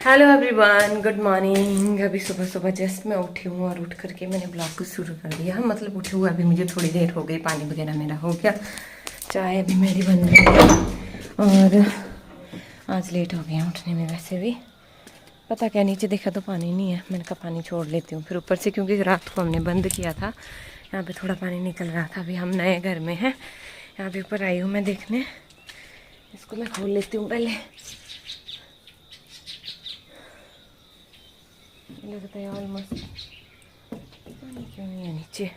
Hello everyone, good morning. अभी सुबह सुबह जस्ट मैं उठी हूँ और उठ करके मैंने ब्लॉग को शुरू कर दिया। मतलब उठी हुआ अभी मुझे थोड़ी देर हो गई, पानी वगैरह मेरा हो गया, चाय अभी मेरी बन रही है। और आज लेट हो गया उठने में। वैसे भी पता क्या, नीचे देखा तो पानी नहीं है, मैंने कहा पानी छोड़ लेती हूँ। फिर ऊपर से क्योंकि रात को हमने बंद किया था, यहाँ पे थोड़ा पानी निकल रहा था। अभी हम नए घर में हैं, यहाँ पे ऊपर आई हूँ मैं देखने। इसको मैं खोल लेती हूँ पहले। लगता है ऑलमोस्ट पानी क्यों नहीं है नीचे,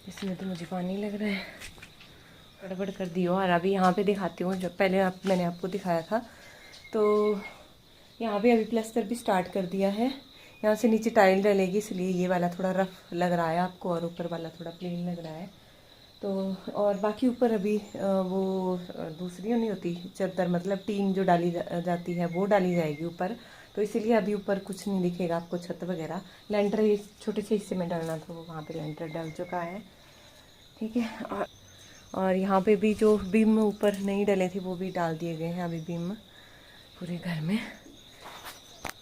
इसमें तो मुझे पानी लग रहा है। गड़बड़ कर दी। और अभी यहाँ पे दिखाती हूँ, जब पहले मैंने आपको दिखाया था तो यहाँ पे अभी प्लास्टर भी स्टार्ट कर दिया है। यहाँ से नीचे टाइल डलेगी, इसलिए ये वाला थोड़ा रफ लग रहा है आपको और ऊपर वाला थोड़ा प्लेन लग रहा है। तो और बाकी ऊपर अभी वो दूसरी नहीं होती चादर, मतलब टीन जो डाली जाती है वो डाली जाएगी ऊपर। तो इसीलिए अभी ऊपर कुछ नहीं दिखेगा आपको, छत वगैरह। लेंटर इस छोटे से हिस्से में डालना था, वो वहाँ पे लेंटर डल चुका है, ठीक है। और यहाँ पे भी जो बीम ऊपर नहीं डले थे वो भी डाल दिए गए हैं अभी बीम पूरे घर में।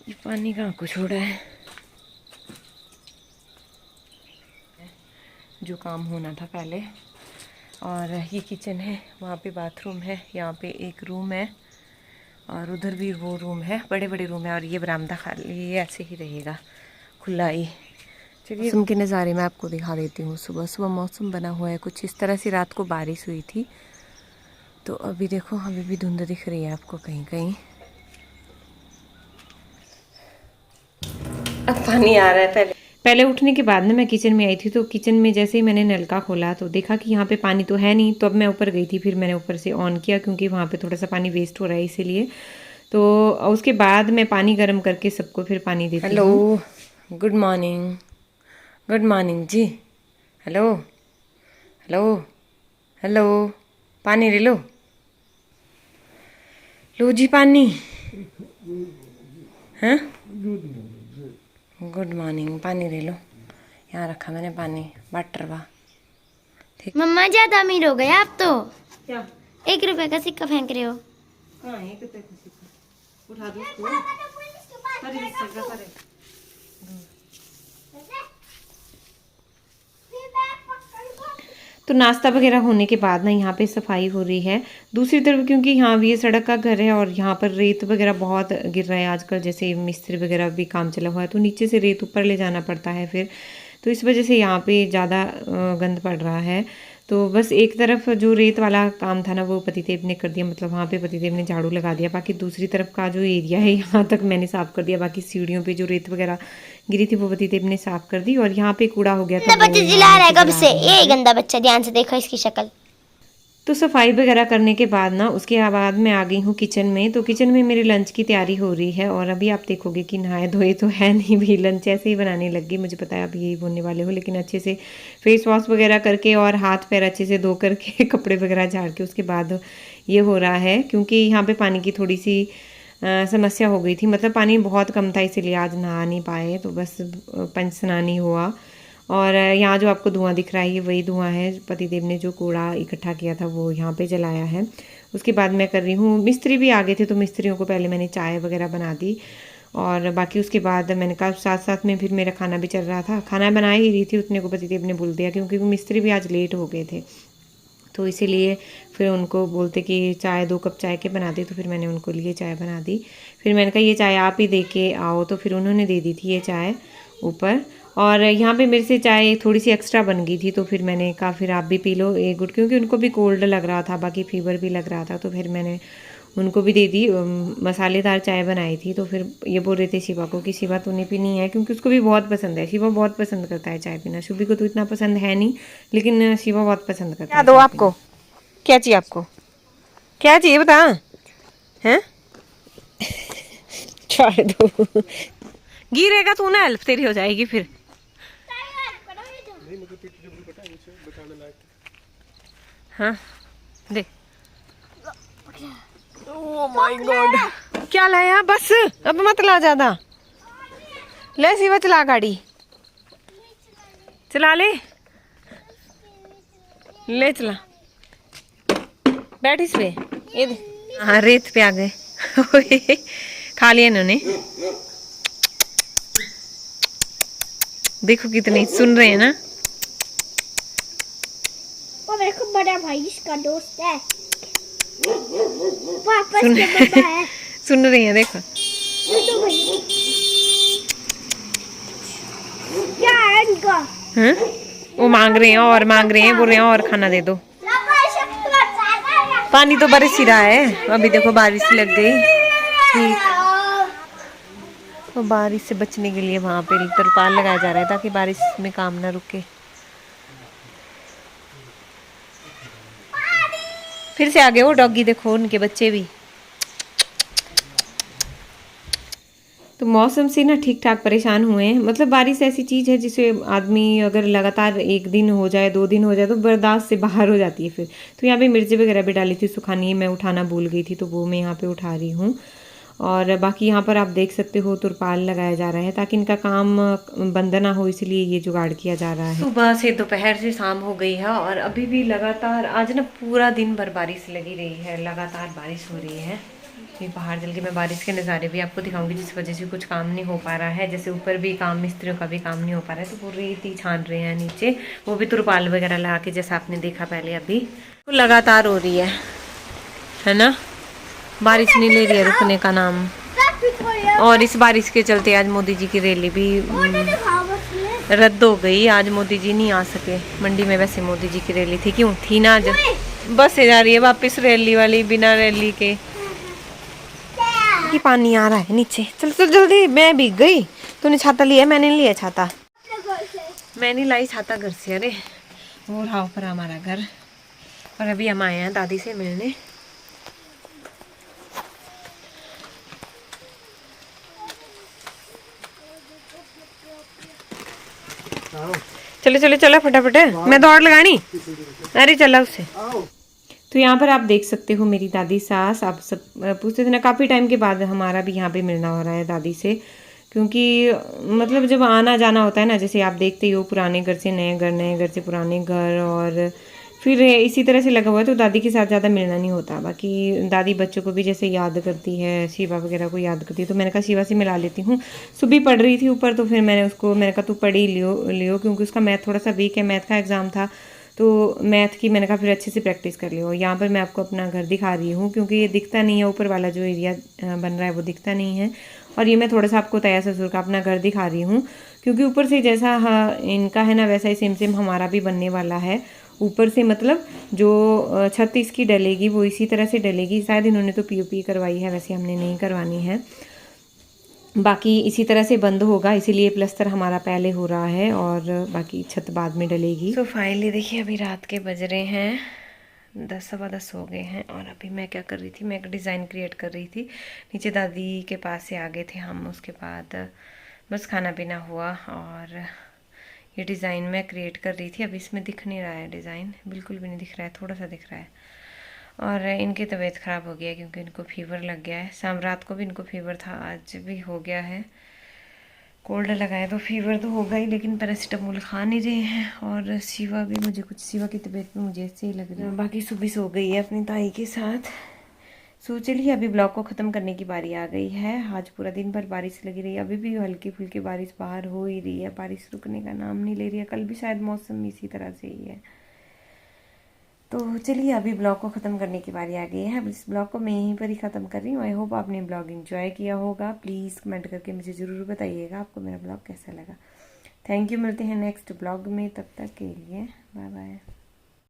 ये पानी कहाँ को छोड़ा है, जो काम होना था पहले। और ये किचन है, वहाँ पे बाथरूम है, यहाँ पे एक रूम है और उधर भी वो रूम है, बड़े बड़े रूम है। और ये बरामदा खाली, ये ऐसे ही रहेगा खुला ही। चलिए मौसम के नज़ारे मैं आपको दिखा देती हूँ। सुबह सुबह मौसम बना हुआ है कुछ इस तरह से, रात को बारिश हुई थी तो अभी देखो अभी भी धुंध दिख रही है आपको कहीं कहीं। अब पानी आ रहा है। पहले उठने के बाद ना मैं किचन में आई थी, तो किचन में जैसे ही मैंने नल का खोला तो देखा कि यहाँ पे पानी तो है नहीं। तो अब मैं ऊपर गई थी, फिर मैंने ऊपर से ऑन किया क्योंकि वहाँ पे थोड़ा सा पानी वेस्ट हो रहा है इसीलिए। तो उसके बाद मैं पानी गर्म करके सबको फिर पानी देती हूँ। Hello, good morning. Good morning जी। हेलो हेलो हेलो, पानी ले लो। लो जी पानी। हैं, गुड मॉर्निंग, पानी ले लो। यहाँ रखा मैंने पानी, वाटर वा। ठीक। मम्मा ज्यादा अमीर हो गए आप तो। क्या? 1 रुपए का सिक्का फेंक रहे हो। हाँ, 1 रुपए का सिक्का उठा दो इसको। अरे इससे क्या करे? तो नाश्ता वगैरह होने के बाद ना यहाँ पे सफाई हो रही है दूसरी तरफ, क्योंकि यहाँ भी ये सड़क का घर है और यहाँ पर रेत वगैरह बहुत गिर रहा है आजकल। जैसे मिस्त्री वगैरह भी काम चला हुआ है तो नीचे से रेत ऊपर ले जाना पड़ता है फिर, तो इस वजह से यहाँ पे ज़्यादा गंद पड़ रहा है। तो बस एक तरफ जो रेत वाला काम था ना वो पतिदेव ने कर दिया, मतलब वहाँ पे पतिदेव ने झाड़ू लगा दिया। बाकी दूसरी तरफ का जो एरिया है यहाँ तक मैंने साफ़ कर दिया। बाकी सीढ़ियों पे जो रेत वगैरह गिरी थी वो पतिदेव ने साफ़ कर दी। और यहाँ पे कूड़ा हो गया था, गंदा बच्चा चिल्ला रहा है कब से, ये गंदा बच्चा, ध्यान से देखो इसकी शक्ल। तो सफाई वगैरह करने के बाद ना उसके बाद मैं आ गई हूँ किचन में। तो किचन में मेरी लंच की तैयारी हो रही है और अभी आप देखोगे कि नहाए धोए तो है नहीं भी, लंच ऐसे ही बनाने लग गई। मुझे पता है आप यही बोलने वाले हो, लेकिन अच्छे से फेस वॉश वगैरह करके और हाथ पैर अच्छे से धो करके कपड़े वगैरह झाड़ के उसके बाद ये हो रहा है। क्योंकि यहाँ पर पानी की थोड़ी सी समस्या हो गई थी, मतलब पानी बहुत कम था, इसीलिए आज नहा नहीं पाए। तो बस पंच स्नान ही हुआ। और यहाँ जो आपको धुआं दिख रहा है ये वही धुआं है, पतिदेव ने जो कूड़ा इकट्ठा किया था वो यहाँ पे जलाया है। उसके बाद मैं कर रही हूँ, मिस्त्री भी आ गए थे तो मिस्त्रियों को पहले मैंने चाय वगैरह बना दी। और बाकी उसके बाद मैंने कहा साथ साथ में फिर मेरा खाना भी चल रहा था, खाना बना ही रही थी उतने को पतिदेव ने बोल दिया, क्योंकि मिस्त्री भी आज लेट हो गए थे तो इसीलिए फिर उनको बोलते कि चाय 2 कप चाय के बना दी। तो फिर मैंने उनको लिए चाय बना दी। फिर मैंने कहा ये चाय आप ही दे के आओ, तो फिर उन्होंने दे दी थी ये चाय ऊपर। और यहाँ पे मेरे से चाय थोड़ी सी एक्स्ट्रा बन गई थी तो फिर मैंने कहा फिर आप भी पी लो एक गुट, क्योंकि उनको भी कोल्ड लग रहा था, बाकी फीवर भी लग रहा था। तो फिर मैंने उनको भी दे दी। मसालेदार चाय बनाई थी। तो फिर ये बोल रहे थे शिवा को कि शिवा तूने पीनी है, क्योंकि उसको भी बहुत पसंद है। शिवा बहुत पसंद करता है चाय पीना, शुभी को तो इतना पसंद है नहीं, लेकिन शिवा बहुत पसंद करता है। क्या दो आपको, क्या चाहिए आपको, क्या चाहिए बता। हैं चाय दो। गिरेगा तू ना, हेल्प तेरी हो जाएगी फिर। हाँ दे। ओह माय गॉड, क्या लाया, बस अब मत ला ज्यादा। ले शिवा चला गाड़ी, चला ले ले चला, बैठ इस पे। ये हाँ रेत पे आ गए। खा लिया इन्होंने। देखो कितने सुन रहे हैं ना। वो देखो बड़ा भाई इसका दोस्त है, वापस सुन के पापा है। सुन रहे हैं देखो। तो भाई क्या है इनका? हैं? वो मांग रहे हैं और मांग रहे हैं, बोल रहे हैं और खाना दे दो। पानी तो बरस ही रहा है, अभी देखो बारिश लग गई। ठीक, तो बारिश से बचने के लिए वहां पे तिरपाल लगाया जा रहा है ताकि बारिश में काम ना रुके। फिर से आ गए वो डॉगी, देखो उनके बच्चे भी। तो मौसम से ना ठीक ठाक परेशान हुए हैं। मतलब बारिश ऐसी चीज़ है जिसे आदमी अगर लगातार 1 दिन हो जाए 2 दिन हो जाए तो बर्दाश्त से बाहर हो जाती है फिर। तो यहाँ पे मिर्ची वगैरह भी डाली थी सुखानी, मैं उठाना भूल गई थी तो वो मैं यहाँ पे उठा रही हूँ। और बाकी यहाँ पर आप देख सकते हो तुरपाल लगाया जा रहा है ताकि इनका काम बंद ना हो, इसलिए ये जुगाड़ किया जा रहा है। सुबह से दोपहर से शाम हो गई है और अभी भी लगातार आज ना पूरा दिन भर बारिश लगी रही है, लगातार बारिश हो रही है। फिर बाहर चल के मैं बारिश के नज़ारे भी आपको दिखाऊंगी, जिस वजह से कुछ काम नहीं हो पा रहा है। जैसे ऊपर भी काम, मिस्त्रियों का भी काम नहीं हो पा रहा है, तो वो रेत ही छान रहे हैं नीचे, वो भी तुरपाल वगैरह लगा के, जैसा आपने देखा पहले। अभी तो लगातार हो रही है ना, बारिश नहीं ले रही है रुकने का नाम। और इस बारिश के चलते आज मोदी जी की रैली भी रद्द हो गई। आज मोदी जी नहीं आ सके मंडी में। वैसे मोदी जी की रैली थी, क्यों थी ना, आज बस से जा रही है वापस रैली वाली, बिना रैली के। कि पानी आ रहा है नीचे, चल चल जल्दी। मैं भीग गई। तूने छाता लिया? मैंने नहीं लिया छाता, मैंने लाई छाता घर से। अरे वो रहा ऊपर हमारा घर। और अभी हम आए हैं दादी से मिलने। चलो चलो चलो फटाफट, मैं दौड़ लगानी। अरे चला उससे। तो यहाँ पर आप देख सकते हो मेरी दादी सास। आप सब पूछते थे ना, काफ़ी टाइम के बाद हमारा भी यहाँ पे मिलना हो रहा है दादी से, क्योंकि मतलब जब आना जाना होता है ना, जैसे आप देखते ही हो पुराने घर से नए घर, नए घर से पुराने घर, और फिर इसी तरह से लगा हुआ है, तो दादी के साथ ज़्यादा मिलना नहीं होता। बाकी दादी बच्चों को भी जैसे याद करती है, शिवा वगैरह को याद करती है, तो मैंने कहा शिवा से मिला लेती हूँ। सुबह पढ़ रही थी ऊपर, तो फिर मैंने कहा तू पढ़ ही लियो, क्योंकि उसका मैथ थोड़ा सा वीक है, मैथ का एग्ज़ाम था, तो मैथ की मैंने कहा फिर अच्छे से प्रैक्टिस कर लियो। यहाँ पर मैं आपको अपना घर दिखा रही हूँ, क्योंकि ये दिखता नहीं है, ऊपर वाला जो एरिया बन रहा है वो दिखता नहीं है। और ये मैं थोड़ा सा आपको तया ससुर का अपना घर दिखा रही हूँ, क्योंकि ऊपर से जैसा इनका है ना, वैसा ही सेम सेम हमारा भी बनने वाला है। ऊपर से मतलब जो छत इसकी डलेगी वो इसी तरह से डलेगी। शायद इन्होंने तो पीओपी करवाई है, वैसे हमने नहीं करवानी है। बाकी इसी तरह से बंद होगा, इसीलिए प्लस्तर हमारा पहले हो रहा है और बाकी छत बाद में डलेगी। तो फाइनली देखिए अभी रात के बज रहे हैं 10 सवा 10 हो गए हैं। और अभी मैं क्या कर रही थी, मैं एक डिज़ाइन क्रिएट कर रही थी। नीचे दादी के पास से आ गए थे हम, उसके बाद बस खाना पीना हुआ और ये डिज़ाइन मैं क्रिएट कर रही थी। अभी इसमें दिख नहीं रहा है डिज़ाइन, बिल्कुल भी नहीं दिख रहा है, थोड़ा सा दिख रहा है। और इनकी तबीयत ख़राब हो गया है क्योंकि इनको फीवर लग गया है। शाम रात को भी इनको फीवर था, आज भी हो गया है। कोल्ड लगा है तो फीवर तो होगा ही, लेकिन पैरासीटामोल खा नहीं रहे हैं। और शिवा भी मुझे कुछ, शिवा की तबीयत भी मुझे ऐसे ही लग रही है। बाकी सुबह सो गई है अपनी ताई के साथ। सो चलिए अभी ब्लॉग को ख़त्म करने की बारी आ गई है। आज पूरा दिन भर बारिश लगी रही है, अभी भी हल्की फुल्की बारिश बाहर हो ही रही है, बारिश रुकने का नाम नहीं ले रही है। कल भी शायद मौसम इसी तरह से ही है। तो चलिए अभी ब्लॉग को ख़त्म करने की बारी आ गई है। अब इस ब्लॉग को मैं यहीं पर ही ख़त्म कर रही हूँ। आई होप आपने ब्लॉग एंजॉय किया होगा। प्लीज़ कमेंट करके मुझे ज़रूर बताइएगा आपको मेरा ब्लॉग कैसा लगा। थैंक यू, मिलते हैं नेक्स्ट ब्लॉग में, तब तक के लिए बाय बाय।